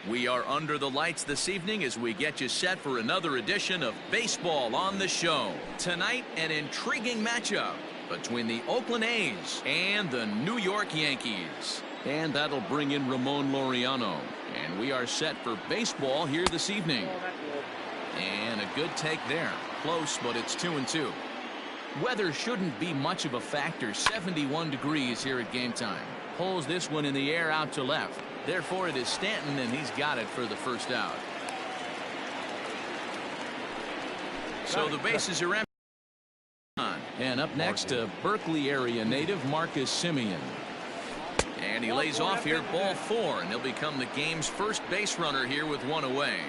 We are under the lights this evening as we get you set for another edition of Baseball on the Show. Tonight, an intriguing matchup between the Oakland A's and the New York Yankees. And that'll bring in Ramon Laureano. And we are set for baseball here this evening. And a good take there. Close, but it's 2-2. Weather shouldn't be much of a factor. 71 degrees here at game time. Pulls this one in the air out to left. Therefore, it is Stanton, and he's got it for the first out. So the bases are empty. And up next, Berkeley area native Marcus Semien. And he lays off here, ball 4, and he'll become the game's first base runner here with one away.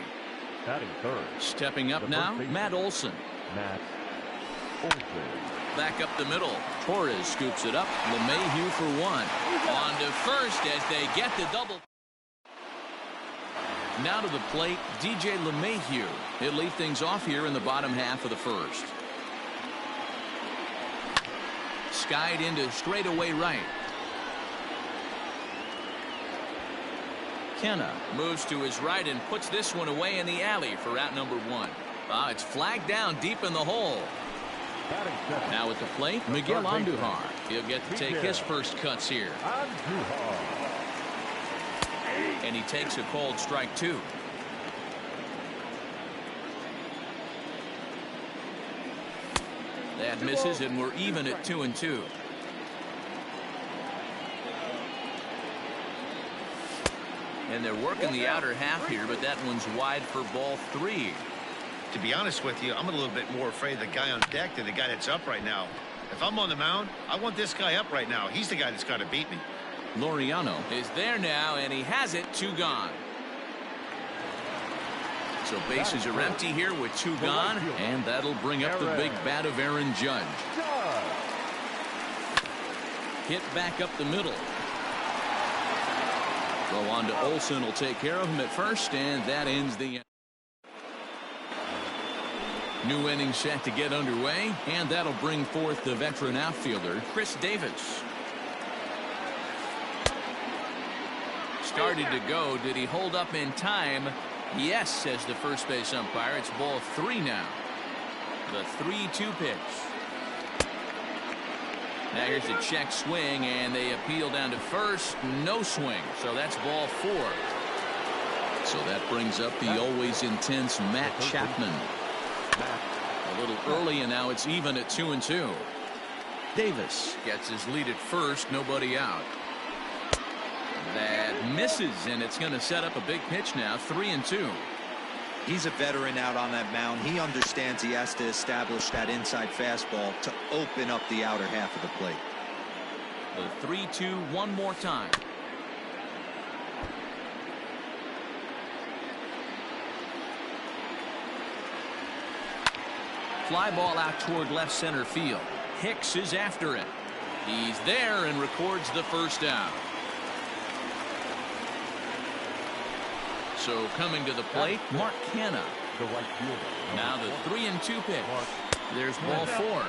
Stepping up now, Matt Olson. Back up the middle. Torres scoops it up. LeMahieu for one. On to first as they get the double. Now to the plate, DJ LeMahieu. He'll lead things off here in the bottom half of the first. Skied into straightaway right. Kenna moves to his right and puts this one away in the alley for out number 1. It's flagged down deep in the hole. Now at the plate, Miguel Andujar. He'll get to take his first cuts here. And he takes a called strike 2. That misses, and we're even at 2-2. And they're working the outer half here, but that one's wide for ball 3. To be honest with you, I'm a little bit more afraid of the guy on deck than the guy that's up right now. If I'm on the mound, I want this guy up right now. He's the guy that's got to beat me. Laureano is there now, and he has it. 2 gone. So bases are empty here with 2 gone, and that'll bring up the big bat of Aaron Judge. Hit back up the middle. Throw on to Olson will take care of him at first, and that ends the inning. New inning set to get underway, and that'll bring forth the veteran outfielder, Chris Davis. Started to go. Did he hold up in time? Yes, says the first base umpire. It's ball 3 now. The 3-2 pitch. Now here's a check swing, and they appeal down to first. No swing, so that's ball 4. So that brings up the always intense Matt Chapman. A little early, and now it's even at 2-2. Davis gets his lead at first. Nobody out. That misses, and it's going to set up a big pitch now. 3-2. He's a veteran out on that mound. He understands he has to establish that inside fastball to open up the outer half of the plate. The 3-2 one more time. Fly ball out toward left center field. Hicks is after it. He's there and records the first out. So coming to the plate, Mark Canha. Now the 3-2 pitch. There's ball 4.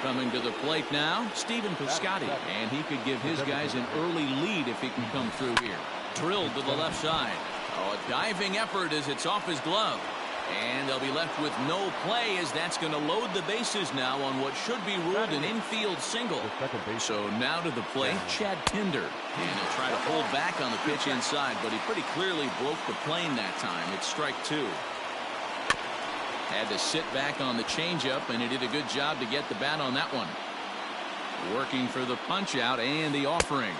Coming to the plate now, Stephen Piscotty, and he could give his guys an early lead if he can come through here. Drilled to the left side. Oh, a diving effort as it's off his glove. And they'll be left with no play as that's going to load the bases now on what should be ruled an infield single. So now to the plate, Chad Pinder. And he'll try to hold back on the pitch inside, but he pretty clearly broke the plane that time. It's strike 2. Had to sit back on the changeup, and he did a good job to get the bat on that one. Working for the punch out and the offering.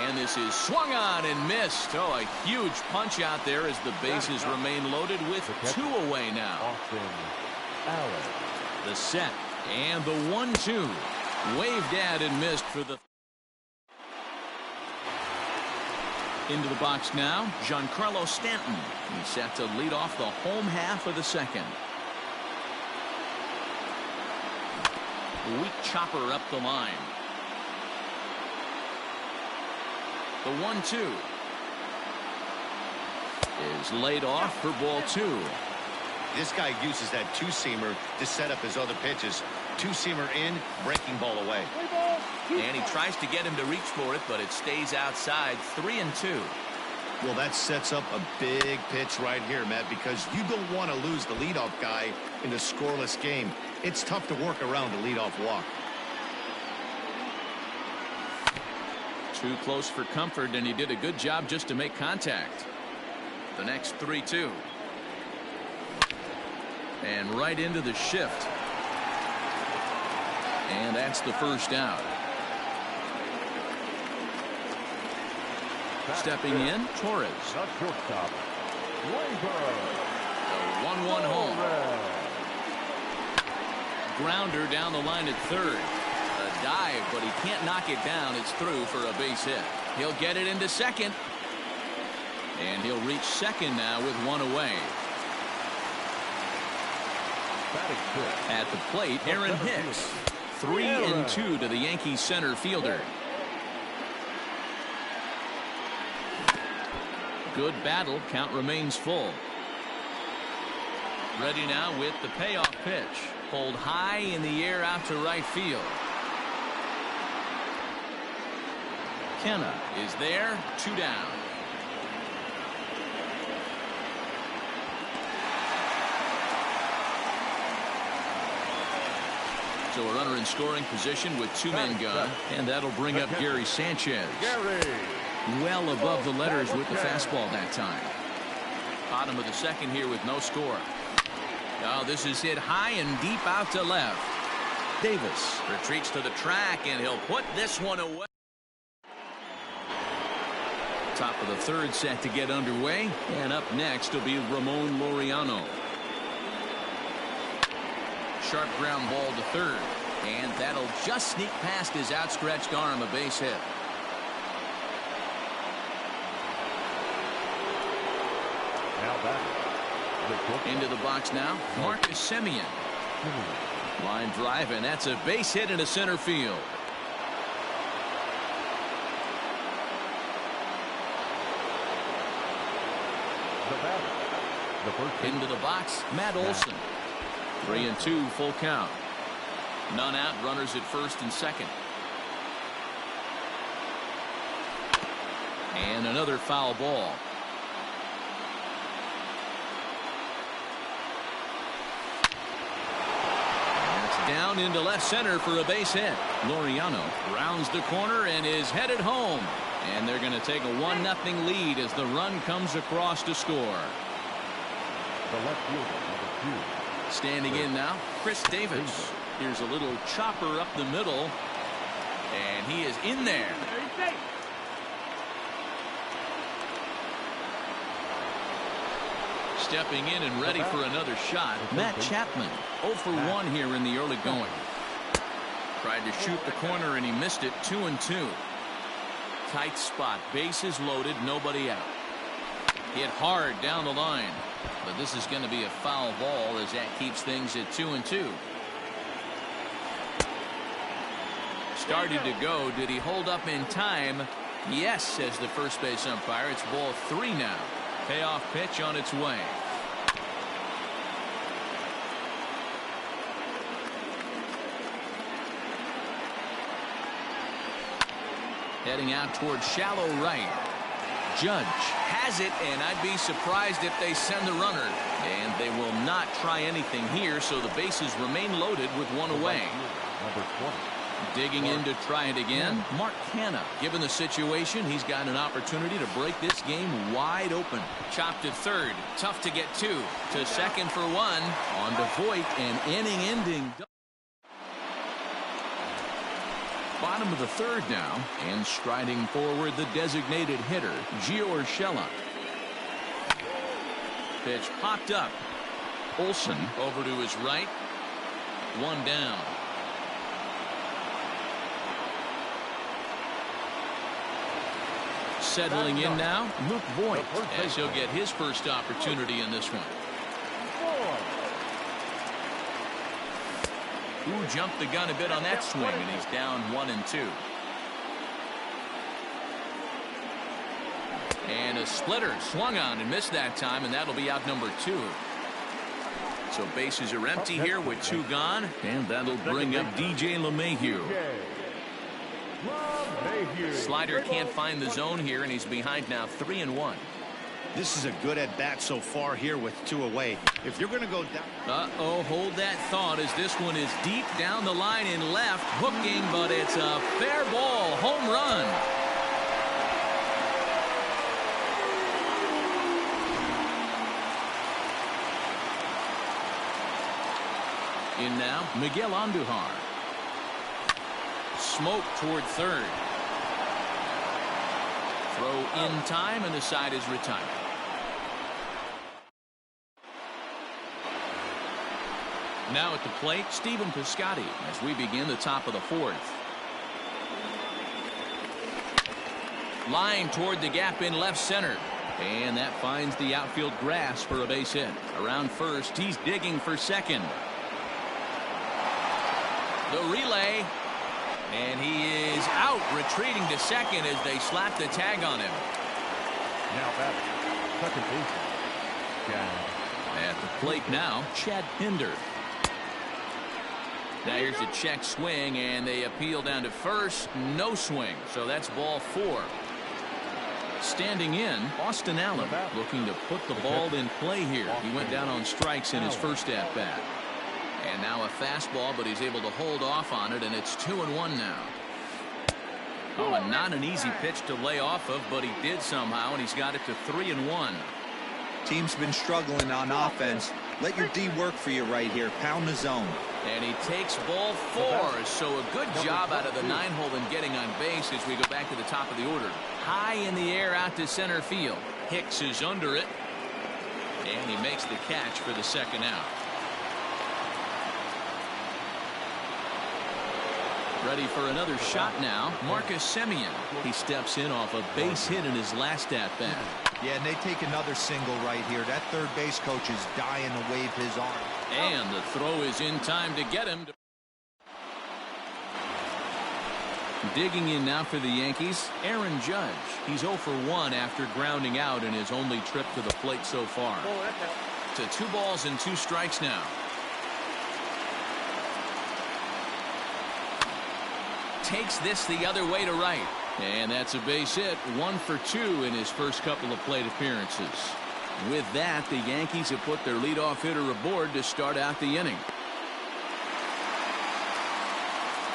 And this is swung on and missed. Oh, a huge punch out there as the bases remain loaded with 2 away now. The set and the 1-2. Waved at and missed for the. Into the box now, Giancarlo Stanton. He's set to lead off the home half of the second. Weak chopper up the line. The 1-2 is laid off for ball 2. This guy uses that 2-seamer to set up his other pitches. 2-seamer in, breaking ball away. And he tries to get him to reach for it, but it stays outside. 3-2. Well, that sets up a big pitch right here, Matt, because you don't want to lose the leadoff guy in a scoreless game. It's tough to work around the leadoff walk. Too close for comfort, and he did a good job just to make contact. The next 3-2. And right into the shift. And that's the first out. Stepping in, Torres. The shortstop, The 1-1 home. Grounder down the line at third. A dive, but he can't knock it down. It's through for a base hit. He'll get it into second. And he'll reach second now with one away. At the plate, Aaron Hicks. 3-2 to the Yankees center fielder. Good battle. Count remains full. Ready now with the payoff pitch. Pulled high in the air out to right field. Kenna is there. 2 down. So a runner in scoring position with 2 men gone, and that'll bring up Gary Sanchez. Well above the letters with the fastball that time. Bottom of the second here with no score. Oh, this is hit high and deep out to left. Davis retreats to the track, and he'll put this one away. Top of the third set to get underway, and up next will be Ramon Laureano. Sharp ground ball to third, and that'll just sneak past his outstretched arm, a base hit. Into the box now, Marcus Semien. Line drive, and that's a base hit into center field. Into the box, Matt Olson. 3-2, full count. None out, runners at first and second. And another foul ball. Down into left center for a base hit. Laureano rounds the corner and is headed home. And they're going to take a 1-0 lead as the run comes across to score. Standing in now, Chris Davis. Here's a little chopper up the middle. And he is in there. Stepping in and ready for another shot, Matt Chapman. 0 for 1 here in the early going. Tried to shoot the corner and he missed it. 2-2. Tight spot, bases loaded, nobody out. Hit hard down the line, but this is going to be a foul ball as that keeps things at 2-2. Started to go. Did he hold up in time? Yes, says the first base umpire. It's ball 3 now. Payoff pitch on its way. Heading out towards shallow right. Judge has it, and I'd be surprised if they send the runner. And they will not try anything here, so the bases remain loaded with one away. Number 20. Digging in to try it again, Mark Canha. Given the situation, he's got an opportunity to break this game wide open. Chopped to third. Tough to get 2. To second for 1. On to Voit, and inning-ending. Bottom of the third now, and striding forward the designated hitter, Gio Urshela. Pitch popped up. Olson over to his right. 1 down. Settling in now, Luke Voit, as he'll get his first opportunity in this one. Who jumped the gun a bit on that swing, and he's down 1-2. And a splitter swung on and missed that time, and that'll be out number 2. So bases are empty here with 2 gone, and that'll bring up DJ LeMahieu. Slider can't find the zone here, and he's behind now 3-1. This is a good at-bat so far here with 2 away. If you're going to go down... Uh-oh, hold that thought as this one is deep down the line in left. Hooking, but it's a fair ball. Home run. In now, Miguel Andujar. Smoke toward third. Throw in time, and the side is retired. Now at the plate, Stephen Piscotty as we begin the top of the 4th. Line toward the gap in left center. And that finds the outfield grass for a base hit. Around first, he's digging for second. The relay. And he is out, retreating to second as they slap the tag on him. Now back, second base. Chad. At the plate now, Chad Pinder. Now here's a check swing, and they appeal down to first. No swing, so that's ball 4. Standing in, Austin Allen looking to put the ball in play here. He went down on strikes in his first at-bat. And now a fastball, but he's able to hold off on it, and it's 2-1 now. Oh, and not an easy pitch to lay off of, but he did somehow, and he's got it to 3-1. Team's been struggling on offense. Let your D work for you right here. Pound the zone. And he takes ball 4, so a good job out of the 9-hole in getting on base as we go back to the top of the order. High in the air out to center field. Hicks is under it, and he makes the catch for the second out. Ready for another shot now, Marcus Semien. He steps in off a base hit in his last at-bat. Yeah, and they take another single right here. That third base coach is dying to wave his arm. And the throw is in time to get him. Digging in now for the Yankees, Aaron Judge. He's 0 for 1 after grounding out in his only trip to the plate so far. To 2 balls and 2 strikes now. Takes this the other way to right. And that's a base hit. 1 for 2 in his first couple of plate appearances. With that, the Yankees have put their leadoff hitter aboard to start out the inning.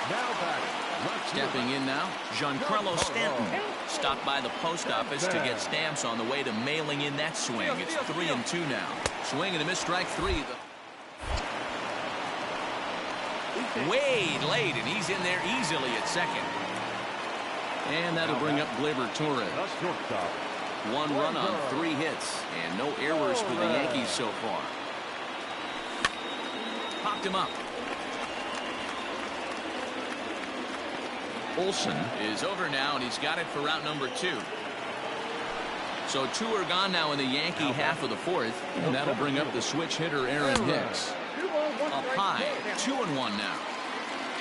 Now batting. Stepping in now, Giancarlo Stanton. Stopped by the post office to get stamps on the way to mailing in that swing. It's 3-2 now. Swing and a miss, strike 3. Wade late, and he's in there easily at second. And that'll bring up Gleyber Torres. 1 run on 3 hits, and no errors for the Yankees so far. Popped him up. Olsen is over now, and he's got it for route number 2. So 2 are gone now in the Yankee half of the 4th, and that'll bring up the switch hitter Aaron Hicks. Up high, 2-1 now.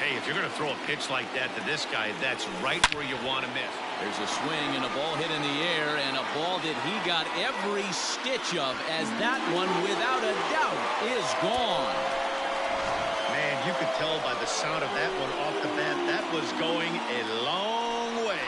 Hey, if you're going to throw a pitch like that to this guy, that's right where you want to miss. There's a swing and a ball hit in the air, and a ball that he got every stitch of, as that one, without a doubt, is gone. Man, you could tell by the sound of that one off the bat, that was going a long way.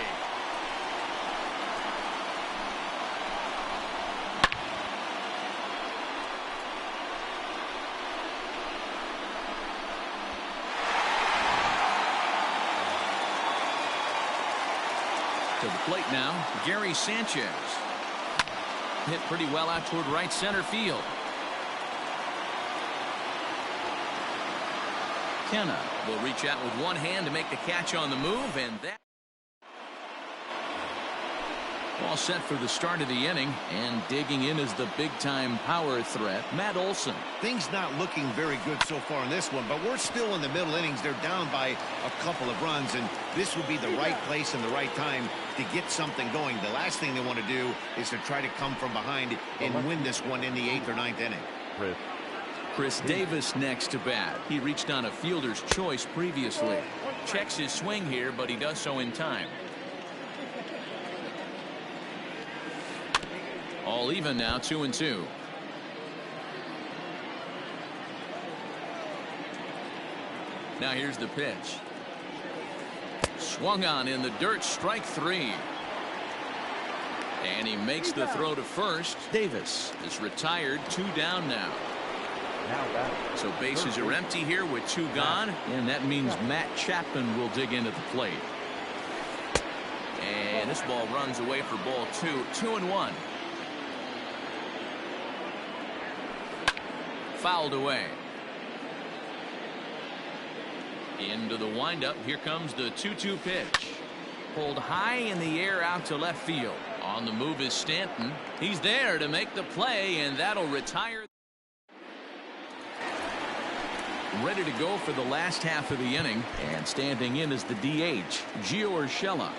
To the plate now, Gary Sanchez. Hit pretty well out toward right center field. Kenna will reach out with one hand to make the catch on the move, and that all set for the start of the inning, and digging in is the big-time power threat, Matt Olson. Things not looking very good so far in this one, but we're still in the middle innings. They're down by a couple of runs, and this would be the right place and the right time to get something going. The last thing they want to do is to try to come from behind and win this one in the 8th or 9th inning. Chris Davis next to bat. He reached on a fielder's choice previously. Checks his swing here, but he does so in time. All even now, 2-2. Now here's the pitch. Swung on in the dirt, strike 3. And he makes the throw to first. Davis is retired, 2 down now. So bases are empty here with 2 gone, and that means Matt Chapman will dig into the plate. And this ball runs away for ball 2, 2-1. Fouled away. Into the windup. Here comes the 2-2 pitch. Pulled high in the air out to left field. On the move is Stanton. He's there to make the play, and that'll retire. Ready to go for the last half of the inning, and standing in is the DH, Gio Urshela.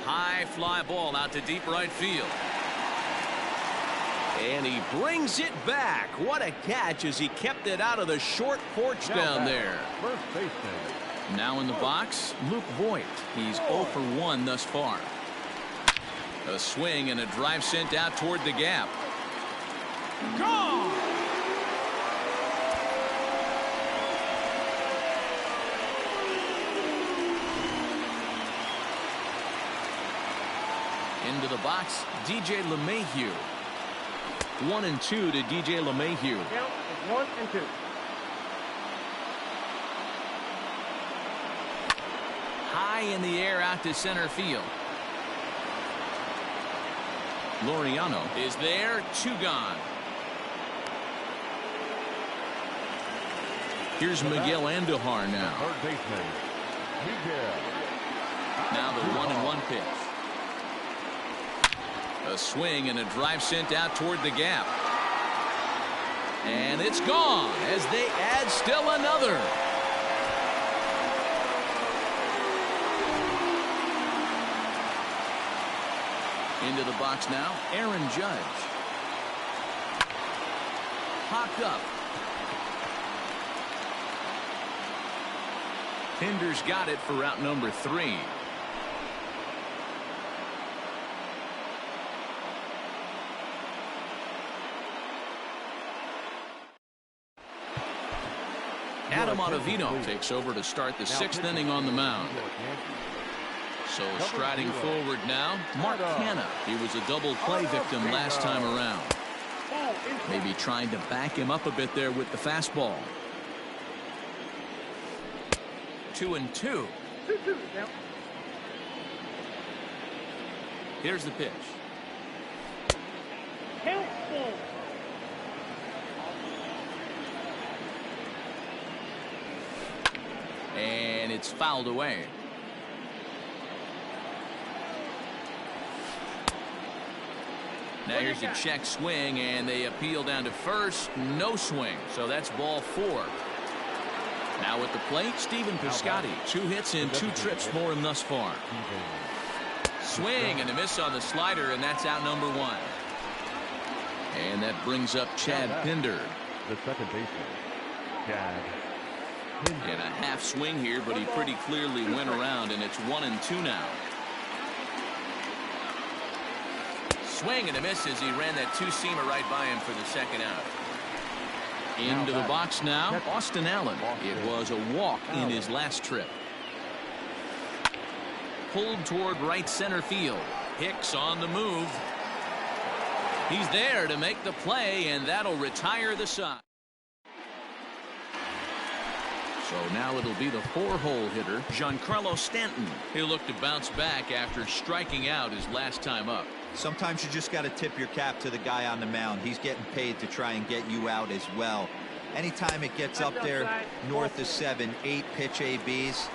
High fly ball out to deep right field. And he brings it back. What a catch as he kept it out of the short porch down there. First baseman. Now in the box, Luke Voit. He's 0 for 1 thus far. A swing and a drive sent out toward the gap. Gone! Into the box, DJ LeMahieu. 1-2 to DJ LeMahieu. Count is 1-2. High in the air out to center field. Laureano is there, 2 gone. Here's Miguel Andujar now. Third baseman. Miguel. Now the 1-1 pitch. A swing and a drive sent out toward the gap. And it's gone as they add still another. Into the box now, Aaron Judge. Popped up. Pinder's got it for route number 3. Adam Ottavino takes over to start the 6th inning on the mound. So striding forward now, Mark Canha. He was a double play victim last time around. Maybe trying to back him up a bit there with the fastball. 2-2. Here's the pitch. Count full. And it's fouled away. Now here's a check swing, and they appeal down to first. No swing, so that's ball 4. Now at the plate, Stephen Piscotty. 2 hits in 2 trips for him thus far. Swing and a miss on the slider, and that's out number 1. And that brings up Chad Pinder. The second baseman. Chad Pinder. And a half swing here, but he pretty clearly went around, and it's 1-2 now. Swing and a miss as he ran that 2-seamer right by him for the second out. Into the box now, Austin Allen. It was a walk in his last trip. Pulled toward right center field. Hicks on the move. He's there to make the play, and that'll retire the side. So now it'll be the 4-hole hitter, Giancarlo Stanton. He'll look to bounce back after striking out his last time up. Sometimes you just got to tip your cap to the guy on the mound. He's getting paid to try and get you out as well. Anytime it gets up there north of 7, 8 pitch ABs,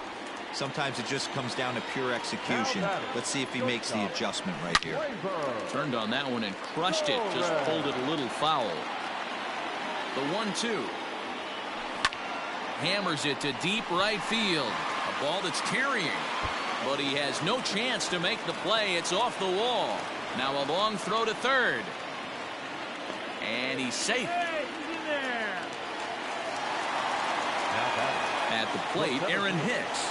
sometimes it just comes down to pure execution. Let's see if he makes the adjustment right here. Turned on that one and crushed it. Just pulled it a little foul. The 1-2. Hammers it to deep right field. A ball that's carrying. But he has no chance to make the play. It's off the wall. Now a long throw to third. And he's safe. At the plate, Aaron Hicks.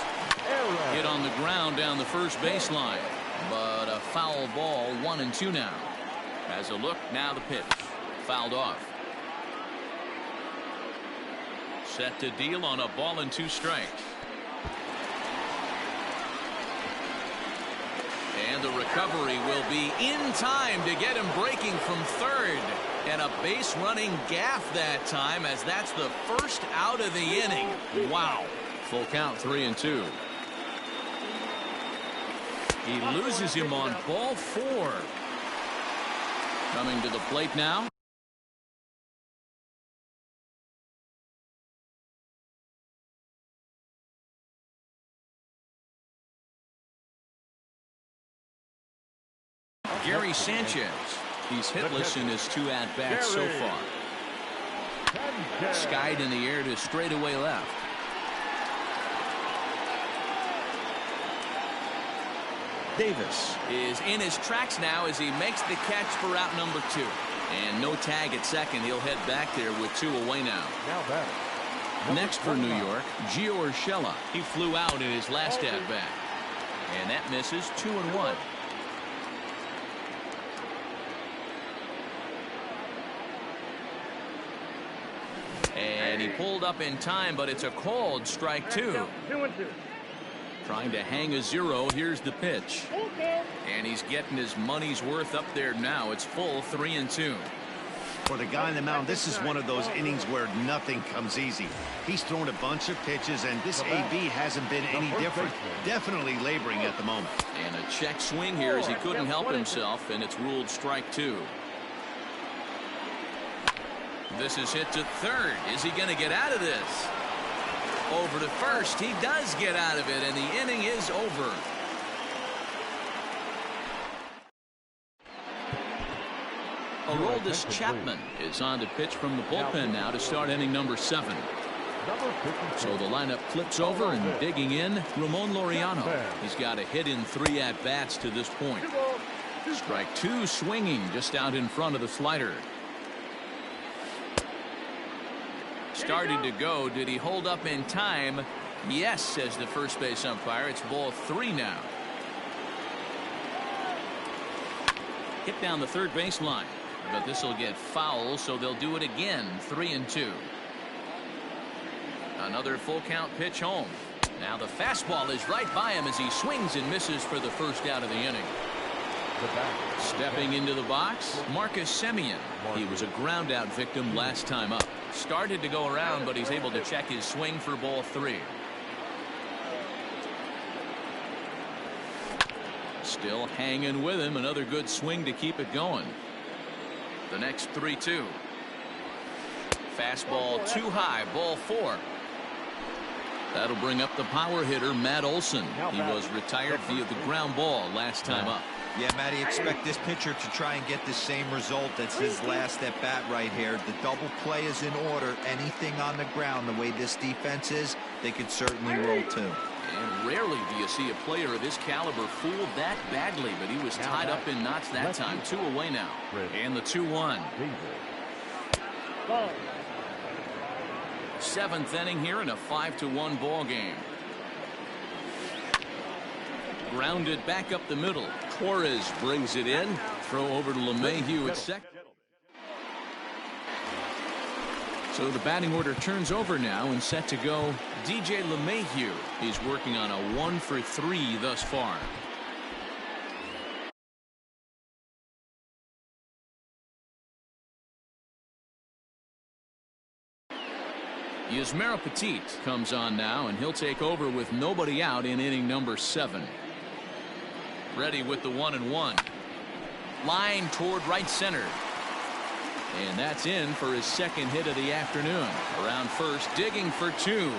Hit on the ground down the first baseline. But a foul ball, 1-2 now. As a look, now the pitch. Fouled off. Set to deal on a ball and 2 strikes. And the recovery will be in time to get him breaking from third. And a base running gaff that time, as that's the first out of the inning. Wow. Full count, 3-2. He loses him on ball 4. Coming to the plate now. Gary Sanchez. He's hitless in his 2 at-bats so far. Skied in the air to straightaway left. Davis is in his tracks now as he makes the catch for out number 2. And no tag at second. He'll head back there with 2 away now. Next for New York, Gio Urshela. He flew out in his last at-bat. And that misses. 2-1. And he pulled up in time, but it's a called strike 2. 2-2. Trying to hang a 0. Here's the pitch. And he's getting his money's worth up there now. It's full, 3-2. For the guy on the mound, this is one of those innings where nothing comes easy. He's thrown a bunch of pitches, and this AB hasn't been any different. Definitely laboring at the moment. And a check swing here as he couldn't help himself, and it's ruled strike 2. This is hit to third. Is he going to get out of this? Over to first. He does get out of it, and the inning is over. Aroldis Chapman is on to pitch from the bullpen now to start inning number 7. So the lineup flips over, and digging in, Ramon Laureano. He's got a hit in 3 at-bats to this point. Strike 2 swinging just out in front of the slider. Started to go. Did he hold up in time? Yes, says the first base umpire. It's ball 3 now. Hit down the third baseline. But this will get foul, so they'll do it again. 3-2. Another full count pitch home. Now the fastball is right by him as he swings and misses for the first out of the inning. Stepping into the box, Marcus Semien. He was a ground out victim last time up. Started to go around, but he's able to check his swing for ball 3. Still hanging with him. Another good swing to keep it going. The next 3-2. Fastball too high. Ball 4. That'll bring up the power hitter, Matt Olson. He was retired via the ground ball last time up. Yeah, Matty, expect this pitcher to try and get the same result. That's his last at bat right here. The double play is in order. Anything on the ground, the way this defense is, they could certainly roll too. And rarely do you see a player of this caliber fooled that badly, but he was tied up in knots that time. 2 away now. And the 2-1. 7th inning here in a 5-1 ball game. Grounded back up the middle. Torres brings it in. Throw over to LeMahieu at second. So the batting order turns over now and set to go DJ LeMahieu. He's working on a 1 for 3 thus far. Yusmeiro Petit comes on now, and he'll take over with nobody out in inning number 7. Ready with the 1-1. Line toward right center. And that's in for his second hit of the afternoon. Around first, digging for 2.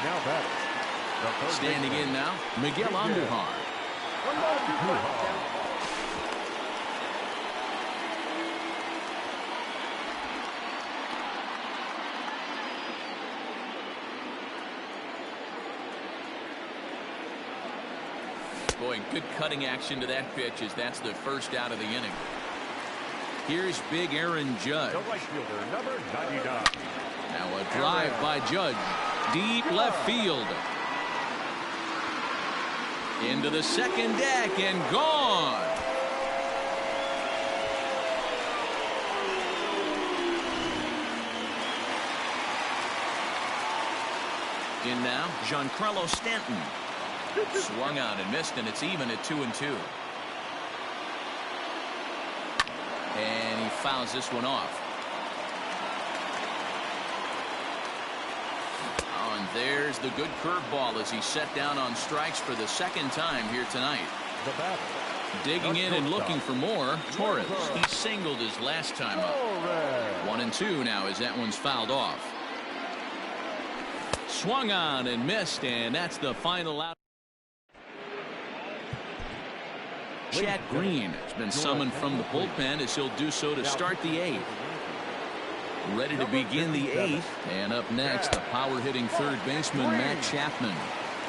Now batting. Standing in now, Miguel Andujar. Boy, good cutting action to that pitch as that's the first out of the inning. Here's big Aaron Judge. The right fielder, number 99. Now a drive by Judge. Deep left field. Into the second deck and gone. In now, Giancarlo Stanton. Swung on and missed, and it's even at 2-2. And he fouls this one off. Oh, and there's the good curveball as he's set down on strikes for the second time here tonight. The batter. Digging in and looking for more, Torres. He singled his last time up. 1-2 now as that one's fouled off. Swung on and missed, and that's the final out. Chad Green has been summoned from the bullpen as he'll do so to start the 8th. Ready to begin the 8th, and up next, the power-hitting third baseman Matt Chapman.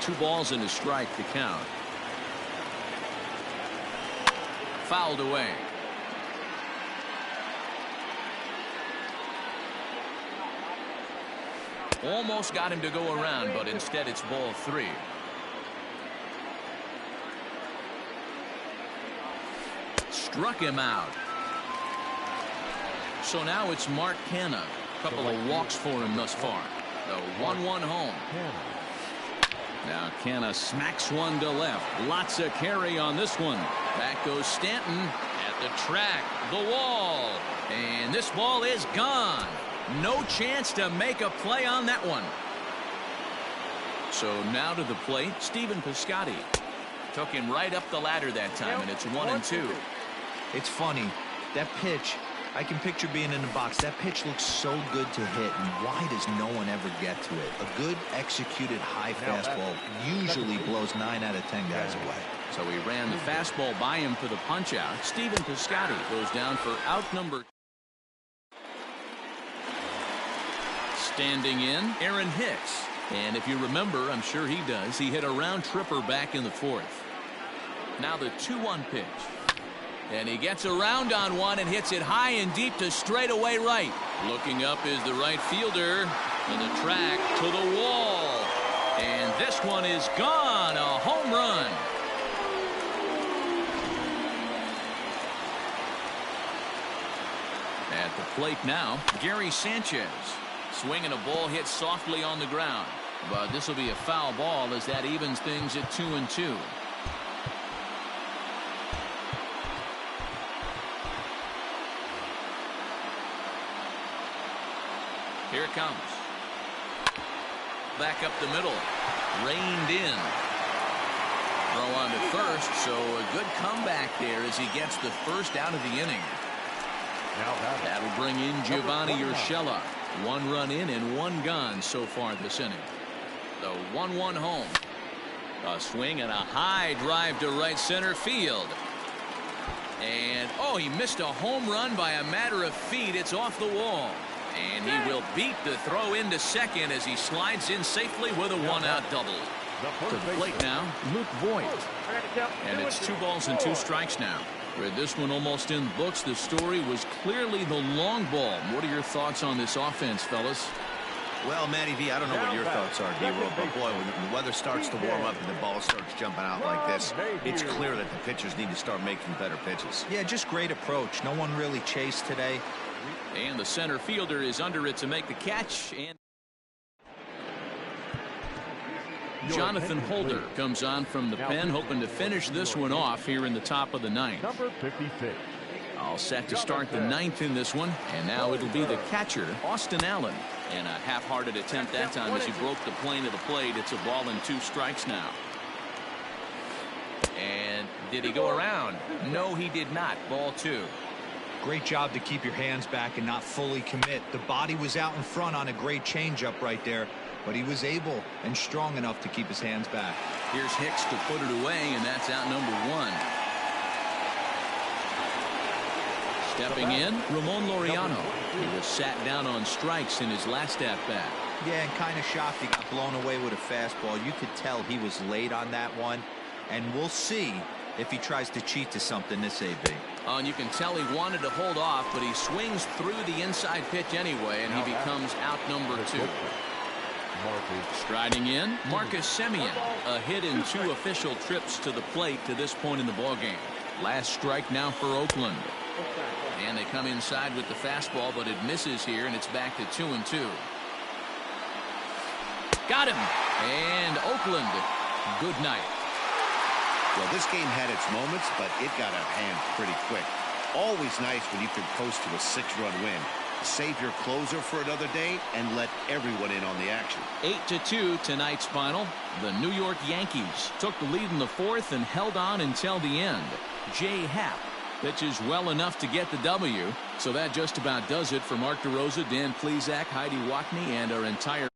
2 balls and a strike to count. Fouled away. Almost got him to go around, but instead it's ball 3. Struck him out. So now it's Mark Canha. A couple of walks for him thus far. The 1-1 home. Now Canha smacks one to left. Lots of carry on this one. Back goes Stanton at the track, the wall, and this ball is gone. No chance to make a play on that one. So now to the plate, Stephen Piscotty. Took him right up the ladder that time, and it's 1-2. It's funny, that pitch, I can picture being in the box. That pitch looks so good to hit, and why does no one ever get to it? A good executed high fastball usually blows 9 out of 10 guys away. So he ran the fastball by him for the punch out. Stephen Piscotty goes down for out number. Standing in, Aaron Hicks. And if you remember, I'm sure he does, he hit a round tripper back in the 4th. Now the 2-1 pitch. And he gets around on one and hits it high and deep to straightaway right. Looking up is the right fielder. To the track, to the wall. And this one is gone. A home run. At the plate now, Gary Sanchez. Swinging a ball hit softly on the ground. But this will be a foul ball as that evens things at 2-2. Here it comes. Back up the middle. Reined in. Throw on to first, so a good comeback there as he gets the first out of the inning. That'll bring in Giovanni Urshela. 1 run in and 1 gone so far this inning. The 1-1 home. A swing and a high drive to right center field. And oh, he missed a home run by a matter of feet. It's off the wall. And he will beat the throw into second as he slides in safely with a 1-out double. To the plate now, Luke Voigt. And it's 2 balls and 2 strikes now. With this one almost in the books, the story was clearly the long ball. What are your thoughts on this offense, fellas? Well, Matty V, I don't know what your thoughts are, D-Roll, but boy, when the weather starts to warm up and the ball starts jumping out like this, it's clear that the pitchers need to start making better pitches. Yeah, just great approach. No one really chased today. And the center fielder is under it to make the catch. And Jonathan Holder comes on from the pen, hoping to finish this one off here in the top of the 9th. Number 56. All set to start the 9th in this one. And now it'll be the catcher, Austin Allen. And a half-hearted attempt that time as he broke the plane of the plate. It's a ball and 2 strikes now. And did he go around? No, he did not. Ball 2. Great job to keep your hands back and not fully commit. The body was out in front on a great changeup right there, but he was able and strong enough to keep his hands back. Here's Hicks to put it away, and that's out number 1. Stepping in, Ramon Laureano. He was sat down on strikes in his last at-bat. Yeah, and kind of shocked he got blown away with a fastball. You could tell he was late on that one. And we'll see if he tries to cheat to something this AB. Oh, and you can tell he wanted to hold off, but he swings through the inside pitch anyway, and he becomes out number 2. Striding in, Marcus Semien, a hit in 2 official trips to the plate to this point in the ballgame. Last strike now for Oakland. And they come inside with the fastball, but it misses here, and it's back to 2-2. Got him. And Oakland, good night. Well, this game had its moments, but it got out of hand pretty quick. Always nice when you can coast to a 6-run win. Save your closer for another day and let everyone in on the action. 8-2 tonight's final. The New York Yankees took the lead in the 4th and held on until the end. Jay Happ pitches well enough to get the W. So that just about does it for Mark DeRosa, Dan Plesac, Heidi Watney, and our entire